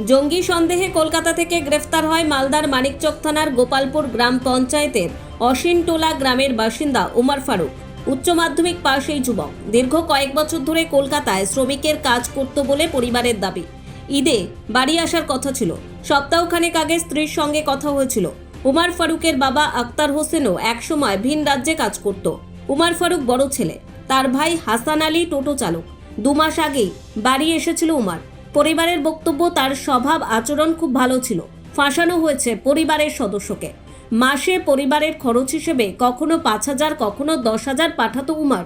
জঙ্গি সন্দেহে কলকাতা থেকে গ্রেফতার হয় মালদার মানিকচক থানার গোপালপুর গ্রাম পঞ্চায়েতের অসিনটোলা গ্রামের বাসিন্দা উমর ফারুক। উচ্চ মাধ্যমিক পাশ এই যুবক দীর্ঘ কয়েক বছর ধরে কলকাতায় শ্রমিকের কাজ করত বলে পরিবারের দাবি। ঈদে বাড়ি আসার কথা ছিল। সপ্তাহখানেক আগে স্ত্রীর সঙ্গে কথা হয়েছিল। উমর ফারুকের বাবা আক্তার হোসেনও একসময় ভিন রাজ্যে কাজ করত। উমর ফারুক বড় ছেলে, তার ভাই হাসান আলী টোটো চালক। 2 মাস আগেই বাড়ি এসেছিল উমর। পরিবারের বক্তব্য, তার স্বভাব আচরণ খুব ভালো ছিল। ফাঁসানো হয়েছে পরিবারের সদস্যকে। মাসে পরিবারের খরচ হিসেবে কখনো 5,000 কখনো 10,000 পাঠাতো উমর।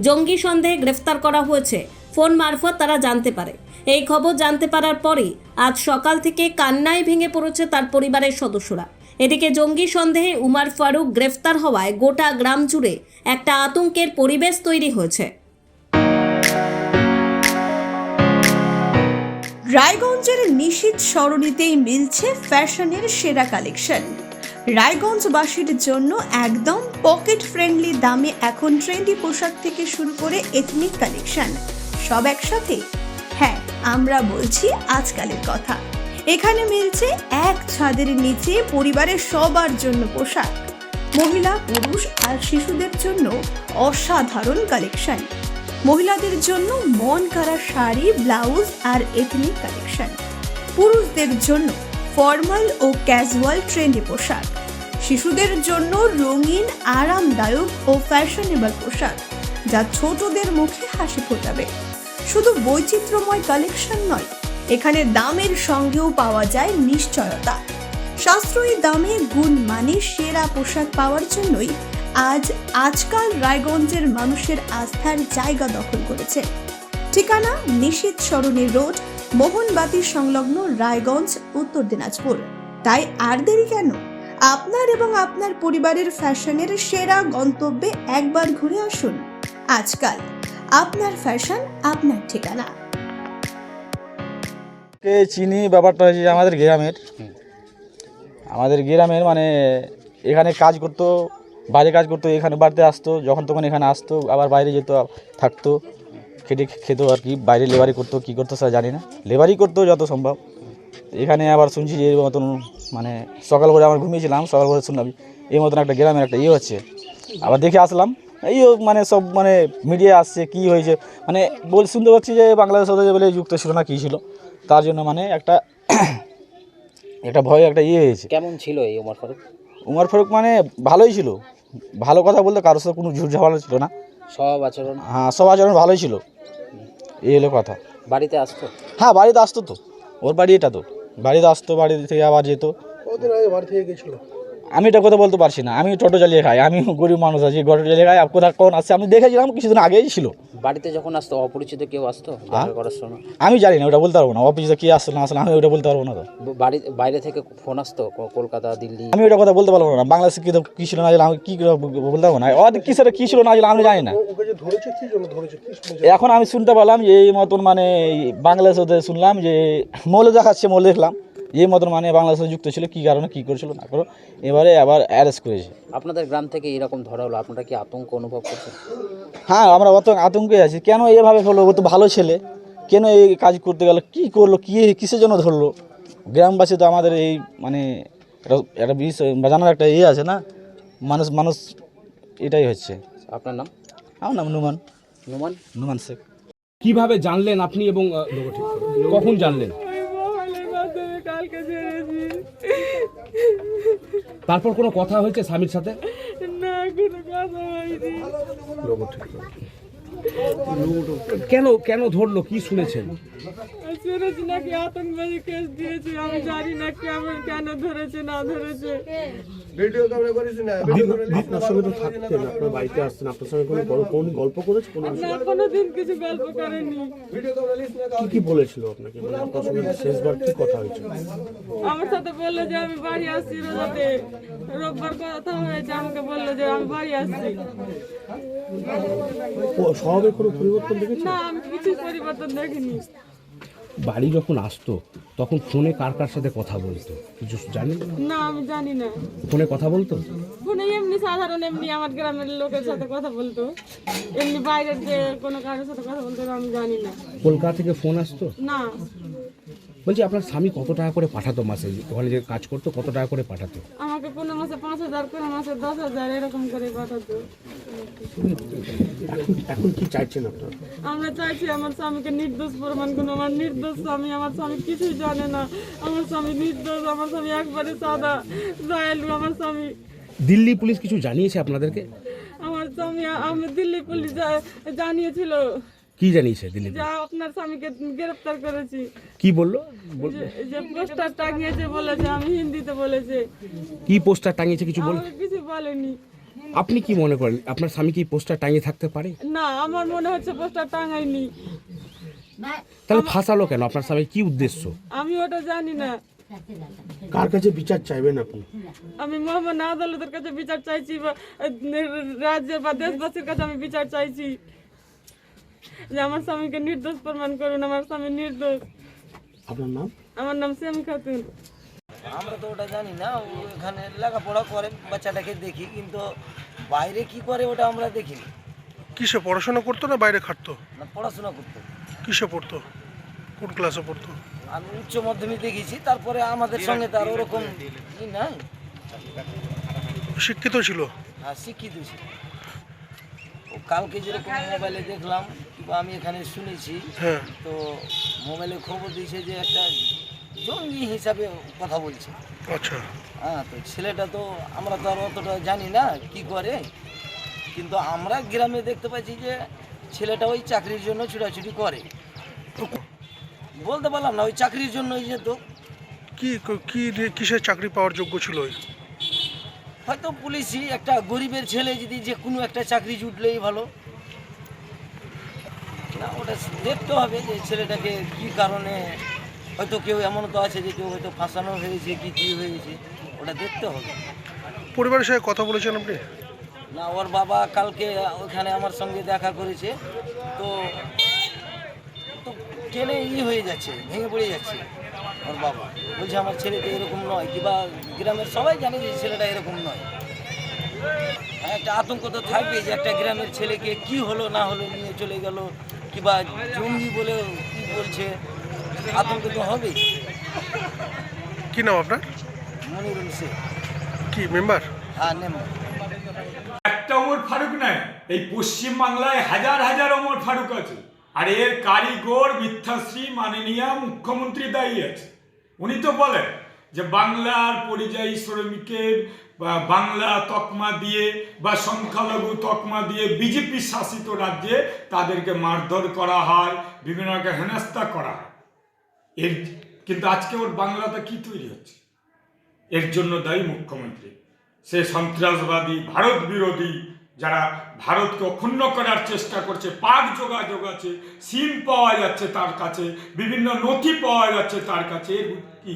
জঙ্গি সন্দেহে গ্রেফতার করা হয়েছে ফোন মারফত তারা জানতে পারে। এই খবর জানতে পারার পরে আজ সকাল থেকে কান্নায় ভেঙে পড়েছে তার পরিবারের সদস্যরা। এদিকে জঙ্গি সন্দেহে উমর ফারুক গ্রেফতার হওয়ায় গোটা গ্রাম জুড়ে একটা আতঙ্কের পরিবেশ তৈরি হয়েছে। রায়গঞ্জের নিশীথ সরণিতেই মিলছে ফ্যাশনের সেরা কালেকশন। রায়গঞ্জবাসীর জন্য একদম পকেট ফ্রেন্ডলি দামে এখন ট্রেন্ডি পোশাক থেকে শুরু করে এথনিক কালেকশন সব একসাথে। হ্যাঁ, আমরা বলছি আজকালের কথা। এখানে মিলছে এক ছাদের নিচে পরিবারের সবার জন্য পোশাক, মহিলা, পুরুষ আর শিশুদের জন্য অসাধারণ কালেকশন। মহিলাদের জন্য মন কাড়া শাড়ি, ব্লাউজ আর এথনিক কালেকশন। পুরুষদের জন্য ফর্মাল ও ক্যাজুয়াল ট্রেন্ডি পোশাক। শিশুদের জন্য রঙিন, আরামদায়ক ও ফ্যাশনেবল পোশাক, যা ছোটদের মুখে হাসি ফোটাবে। শুধু বৈচিত্র্যময় কালেকশন নয়, এখানে দামের সঙ্গেও পাওয়া যায় নিশ্চয়তা। সাশ্রয়ী দামে গুণমানে সেরা পোশাক পাওয়ার জন্যই আজকাল রায়গঞ্জের মানুষের আস্থার জায়গা দখল করেছে। ঠিকানা নিশীথ সরণি রোড, মোহনবাতি সংলগ্ন, রায়গঞ্জ, উত্তর দিনাজপুর। তাই আর দেরি কেন? আপনার এবং আপনার পরিবারের ফ্যাশনের সেরা গন্তব্যে একবার ঘুরে আসুন। আজকাল আপনার ফ্যাশন, আপনার ঠিকানা। চিনি ব্যাপারটা হয়েছে আমাদের গ্রামের মানে এখানে কাজ করতো, বাইরে কাজ করতো, এখানে বাড়িতে আসতো, যখন তখন এখানে আসতো, আবার বাইরে যেত, থাকতো, খেত আর কি। বাইরে লেবারি করতো, কী করতো স্যার জানি না, লেবারি করতো যত সম্ভব। এখানে আবার শুনছি যে এই মতন মানে সকাল করে আমার ঘুমিয়েছিলাম, সকাল করে শুনলাম এই মতন একটা গ্রামের একটা হচ্ছে। আবার দেখে আসলাম, এই মানে সব মানে মিডিয়া আসছে কী হয়েছে, মানে শুনতে পাচ্ছি যে বাংলাদেশ সাথে বলে যুক্ত ছিল না, কী ছিল, তার জন্য মানে একটা ভয় একটা হয়েছে। কেমন ছিল এই উমর ফারুক? উমর ফারুক মানে ভালোই ছিল, ভালো কথা বলতে কারোর সাথে কোনো ঝুট ঝামেলা ছিল না, সব আচরণ? হ্যাঁ, সব আচরণ ভালোই ছিল, এই হলো কথা। বাড়িতে আসতো? হ্যাঁ, বাড়িতে আসতো তো, ওর বাড়ি এটা তো, বাড়িতে আসতো, বাড়ি থেকে আবার যেত। বাড়ি থেকে গেছিল? আমি এটা কথা বলতে পারছি না, আমি টোটো চালিয়ে খাই, আমি গরিব মানুষ আছি, টোটো চালিয়ে খাই। কোথাও কোন আসছে আমি দেখেছিলাম কিছুদিন আগেই ছিল। বাড়িতে যখন আসতো অপরিচিত কেউ আসতো দেখা করার সময়? আমি জানি না, ওটা বলতে পারবো না, অফিসে কি আসলো না আসলে আমি ওটা বলতে পারবো না। তো বাইরে থেকে ফোন আসতো কলকাতা, দিল্লি? আমি ওটা কথা বলতে পারবো না, বাংলাদেশে কী ছিল না আমি কী বলতে পারবো না, ওদের কিসের কী ছিল না আমি জানি না। এখন আমি শুনতে পারলাম যে এই মতন মানে বাংলাদেশ ওদের শুনলাম যে মৌল দেখাচ্ছে, মৌল দেখলাম এই মতন মানে বাংলাদেশে যুক্ত ছিল, কী কারণে কী করেছিল না করো, এবারে আবার অ্যারেস্ট করেছে। আপনাদের গ্রাম থেকে এরকম ধরা হলো, আপনারা কি আতঙ্ক অনুভব করছেন? হ্যাঁ, আমরা আতঙ্কে আছি, কেন এভাবে হলো, ও তো ভালো ছেলে, কেন এই কাজ করতে গেল, কী করলো, কিসের জন্য ধরলো? গ্রামবাসী তো আমাদের এই মানে একটা বিষয় জানার একটা আছে না, মানুষ এটাই হচ্ছে। আপনার নাম? আমার নাম নুমান শেখ। কিভাবে জানলেন আপনি এবং কখন জানলেন? কালকে ছেড়েছি। তারপর কোনো কথা হয়েছে স্বামীর সাথে? না, কোনো কথা হয়নি। কেন ধরলো, কি শুনেছেন? শুনেছি নাকি আতঙ্কবাদী কেস দিয়েছে, আমি জানি না কেন ধরেছে না ধরেছে। আপনার সঙ্গে তো থাকতেন, আপনার বাড়িতে আসতেন, আপনার সঙ্গে কোনো গল্প করেছে? না, কোনোদিন কিছু গল্প করেনি। কি বলেছিল আপনাকে, মানে আপনার সঙ্গে শেষবার কি কথা হয়েছিল? আমার সাথে বললো যে আমি বাড়ি আসছি রোজাতে, রোববার কথা হয়েছে, আমাকে বললো যে আমি বাড়ি আসছি। স্বভাবে কোনো পরিবর্তন দেখেছেন? না, আমি কিছু পরিবর্তন দেখিনি। বাড়ি যখন আসতো তখন ফোনে কার সাথে কথা বলতো কিছু জানেন? না, আমি জানি না। ফোনে কথা বলতো? ফোনে এমনি সাধারণ এমনি আমার গ্রামের লোকের সাথে কথা বলতো, এমনি বাইরের যে কোনো কারোর সাথে কথা বলতো আমি জানি না। কলকাতা থেকে ফোন আসতো? না। বলছি আপনার স্বামী কত টাকা করে পাঠাতো মাসে, ওখানে যে কাজ করতো কত টাকা করে পাঠাতো? আমাকে কোনো মাসে 5,000, কোনো মাসে 10,000 এরকম করে পাঠাতো। এখন কি চাইছেন আপনারা? আমরা চাইছি আমার স্বামীকে নির্দোষ প্রমাণ করুন। আমার নির্দোষ স্বামী, আমার স্বামী কিছুই জানে না, আমার স্বামী নির্দোষ, আমার স্বামী একবারে সাদা দয়ালু। আমার স্বামী, দিল্লি পুলিশ কিছু জানিয়েছে আপনাদেরকে? আমার স্বামী আমি দিল্লি পুলিশ জানিয়েছিল কি জানিয়েছে দিল্লি যে পুলিশ? আপনার স্বামীকে গ্রেফতার করেছি। কি বললো? যে পোস্টার টাঙিয়েছে বলেছে, আমি হিন্দিতে বলেছে, কি পোস্টার টাঙিয়েছে কিছু বল? আমাকে কিছু বলেনি। আপনি কি মনে করেন আপনার স্বামী কি পোস্টার টাঙিয়ে থাকতে পারে? না, আমার মনে হচ্ছে পোস্টার টাঙায়নি। তাহলে ফাঁসালো কেন? আপনার স্বামী কি উদ্দেশ্য? আমি ওটা জানি না। কার কাছে বিচার চাইবেন আপনি? আমি মহামান্য আদালতের কাছে বিচার চাইছি, বা রাজ্যের বা দেশবাসীর কাছে আমি বিচার চাইছি যে আমার স্বামীকে নির্দোষ প্রমাণ করুন। আমার স্বামী নির্দোষ। আপনার নাম? আমার নাম সেমি খাতুন। আমরা তো ওটা জানি না, ও এখানে লেখাপড়া করে, বাচ্চাটাকে দেখি, কিন্তু বাইরে কি করে ওটা আমরা দেখিনি। কিসে পড়াশোনা করতো না বাইরে খাটতো? না, পড়াশোনা করতো। কিসে পড়তো? কোন ক্লাসে পড়তো? আমি উচ্চ মাধ্যমিক দেখেছি, তারপরে আমাদের সঙ্গে তার ওরকম ই নাই। শিক্ষিত ছিল? হ্যাঁ, শিক্ষিত ছিল। ও কালকে যেরকম মোবাইলে দেখলাম, কিংবা আমি এখানে শুনেছি, হ্যাঁ। তো মোবাইলে খবর দিয়েছে যে একটা জঙ্গি হিসাবে কথা বলছে। আচ্ছা। হ্যাঁ, তো ছেলেটা তো আমরা তো আর অতটা জানি না কি করে, কিন্তু আমরা গ্রামে দেখতে পাচ্ছি যে ছেলেটা ওই চাকরির জন্য ছুটাছুটি করে। বলতে পারলাম না, ওই চাকরির জন্যই যেত। কি কি কিসের চাকরি পাওয়ার যোগ্য ছিল? হয়তো পুলিশই, একটা গরিবের ছেলে যদি যে কোনো একটা চাকরি জুটলেই ভালো না, ওটা দেখতে হবে যে ছেলেটাকে কি কারণে, হয়তো কেউ এমন তো আছে যে কেউ হয়তো ফাঁসানো হয়েছে কি কী হয়েছে, ওটা দেখতে হবে। পরিবারের সাথে কথা বলেছেন আপনি? না, ওর বাবা কালকে ওখানে আমার সঙ্গে দেখা করেছে, তো তো টেনে হয়ে যাচ্ছে, ভেঙে পড়ে যাচ্ছে। ওর বাবা বলছে আমার ছেলে তো এরকম নয়, কিংবা গ্রামের সবাই জানে যে ছেলেটা এরকম নয়। একটা আতঙ্ক তো থাকবে যে একটা গ্রামের ছেলেকে কি হলো না হলো নিয়ে চলে গেল, কিংবা জঙ্গি বলে কি বলছে, আতঙ্ক তো হবেই। কি নাম আপনার? মনিরুল শেখ। কি মেম্বার? হ্যাঁ, নেম্বার। একটা ওমর ফারুক নাই, এই পশ্চিম বাংলায় হাজার হাজার ওমর ফারুক আছে, আর এর কারিগর মিথ্যাশ্রী মাননীয় মুখ্যমন্ত্রী দায়ী আছে। উনি তো বলেন যে বাংলার পরিযায়ী শ্রমিকের বাংলা তকমা দিয়ে বা সংখ্যালঘু তকমা দিয়ে বিজেপি শাসিত রাজ্যে তাদেরকে মারধর করা হয়, বিভিন্ন রকম হেনস্থা করা হয়। এর কিন্তু আজকে ওর বাংলাটা কি তৈরি হচ্ছে? এর জন্য দায়ী মুখ্যমন্ত্রী। সে সন্ত্রাসবাদী, ভারত বিরোধী, যারা ভারতকে অক্ষুণ্ণ করার চেষ্টা করছে। পাক যোগাযোগ আছে, সিম পাওয়া যাচ্ছে তার কাছে, বিভিন্ন নথি পাওয়া যাচ্ছে তার কাছে। এর কি,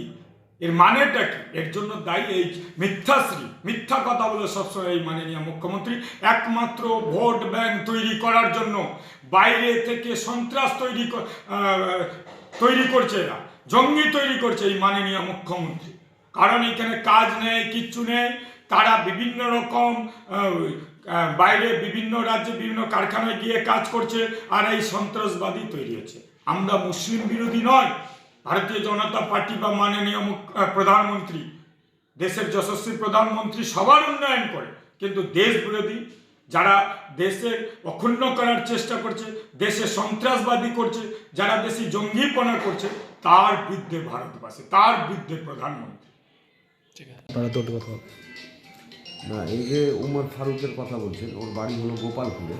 এর মানেটা কি? এর জন্য দায়ী এই মিথ্যাশ্রী, মিথ্যা কথা বলে সবসময় এই মাননীয় মুখ্যমন্ত্রী। একমাত্র ভোট ব্যাংক তৈরি করার জন্য বাইরে থেকে সন্ত্রাস তৈরি করছে এরা, জঙ্গি তৈরি করছে এই মাননীয় মুখ্যমন্ত্রী। কারণ এখানে কাজ নেই, কিচ্ছু নেই। তারা বিভিন্ন রকম বাইরে বিভিন্ন রাজ্যে বিভিন্ন কারখানায় গিয়ে কাজ করছে, আর এই সন্ত্রাসবাদী তৈরি হচ্ছে। আমরা মুসলিম বিরোধী নয়, ভারতীয় জনতা পার্টি বা মাননীয় প্রধানমন্ত্রী, দেশের যশস্বী প্রধানমন্ত্রী সবার উন্নয়ন করে, কিন্তু দেশ বিরোধী যারা দেশের অক্ষুণ্ণ করার চেষ্টা করছে, দেশে সন্ত্রাসবাদী করছে, যারা দেশে জঙ্গিপনা করছে, তার বিরুদ্ধে ভারতবাসী, তার বিরুদ্ধে প্রধানমন্ত্রী। না, এই যে উমর ফারুকের কথা বলছেন, ওর বাড়ি হলো গোপালপুরে।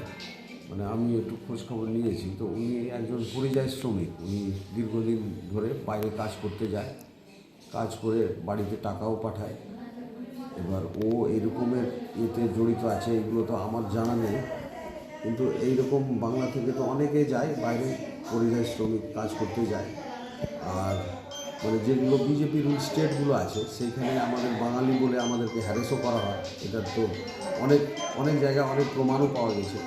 মানে আমি একটু খোঁজখবর নিয়েছি, তো উনি একজন পরিযায়ী শ্রমিক। উনি দীর্ঘদিন ধরে বাইরে কাজ করতে যায়, কাজ করে বাড়িতে টাকাও পাঠায়। এবার ও এরকমের এতে জড়িত আছে এগুলো তো আমার জানা নেই, কিন্তু এইরকম বাংলা থেকে তো অনেকে যায় বাইরে পরিযায়ী শ্রমিক কাজ করতে যায়। আর মানে যেগুলো বিজেপি রুল স্টেটগুলো আছে সেইখানে আমাদের বাঙালি বলে আমাদেরকে হ্যারেসও করা হয়। এটার তো অনেক অনেক জায়গায় অনেক প্রমাণও পাওয়া গেছে।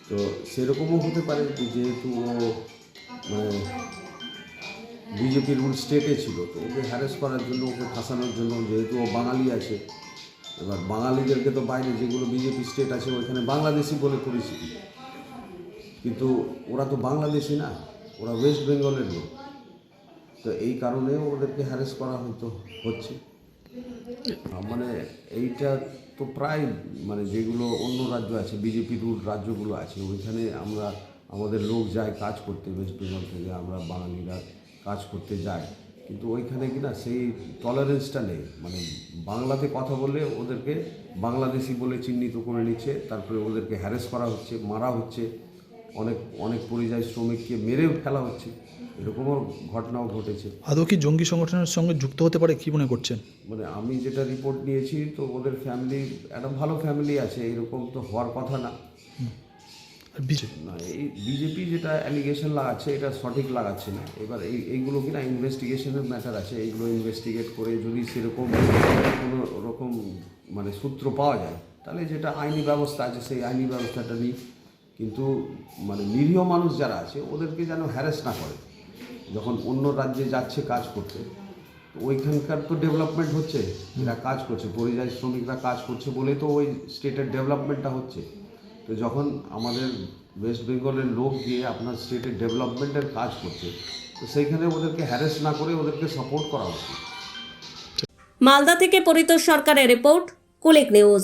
তো সেরকমও হতে পারে যেহেতু ও মানে বিজেপি রুল স্টেটে ছিল, তো ওকে হ্যারেস করার জন্য, ওকে ফাঁসানোর জন্য, যেহেতু ও বাঙালি আছে। এবার বাঙালিদেরকে তো বাইরে যেগুলো বিজেপি স্টেট আছে ওইখানে বাংলাদেশি বলে পরিচিতি, কিন্তু ওরা তো বাংলাদেশি না, ওরা ওয়েস্ট বেঙ্গলের লোক। তো এই কারণে ওদেরকে হ্যারেস করা হচ্ছে মানে এইটা তো প্রায় মানে যেগুলো অন্য রাজ্য আছে বিজেপি রুট রাজ্যগুলো আছে ওইখানে আমাদের লোক যায় কাজ করতে, ওয়েস্ট বেঙ্গল থেকে আমরা বাঙালিরা কাজ করতে যাই, কিন্তু ওইখানে কিনা সেই টলারেন্সটা নেই। মানে বাংলাতে কথা বললে ওদেরকে বাংলাদেশি বলে চিহ্নিত করে নিচ্ছে, তারপরে ওদেরকে হ্যারেস করা হচ্ছে, মারা হচ্ছে, অনেক পরিযায়ী শ্রমিককে মেরেও ফেলা হচ্ছে, এরকমও ঘটনাও ঘটেছে। আদৌ কি জঙ্গি সংগঠনের সঙ্গে যুক্ত হতে পারে কি মনে করছেন? মানে আমি যেটা রিপোর্ট নিয়েছি তো ওদের ফ্যামিলি একটা ভালো ফ্যামিলি আছে, এরকম তো হওয়ার কথা না। না, এই বিজেপি যেটা অ্যালিগেশন লাগাচ্ছে এটা সঠিক লাগাচ্ছে না। এবার এইগুলো কিনা ইনভেস্টিগেশনের ম্যাটার আছে, এইগুলো ইনভেস্টিগেট করে যদি সেরকম কোনো রকম মানে সূত্র পাওয়া যায় তাহলে যেটা আইনি ব্যবস্থা আছে সেই আইনি ব্যবস্থাটা নিই, কিন্তু মানে নিরীহ মানুষ যারা আছে ওদেরকে যেন হ্যারেস না করে। যখন অন্য রাজ্যে যাচ্ছে কাজ করতে, তো ওইখানকার তো ডেভেলপমেন্ট হচ্ছে, এরা কাজ করছে, পরিযায়ী শ্রমিকরা কাজ করছে বলেই তো ওই স্টেটের ডেভেলপমেন্টটা হচ্ছে। তো যখন আমাদের ওয়েস্ট বেঙ্গলের লোক গিয়ে আপনার স্টেটের ডেভেলপমেন্টের কাজ করছে, তো সেইখানে ওদেরকে হ্যারেস না করে ওদেরকে সাপোর্ট করা উচিত। মালদা থেকে পরিতোষ সরকারের রিপোর্ট, কুলিক নিউজ।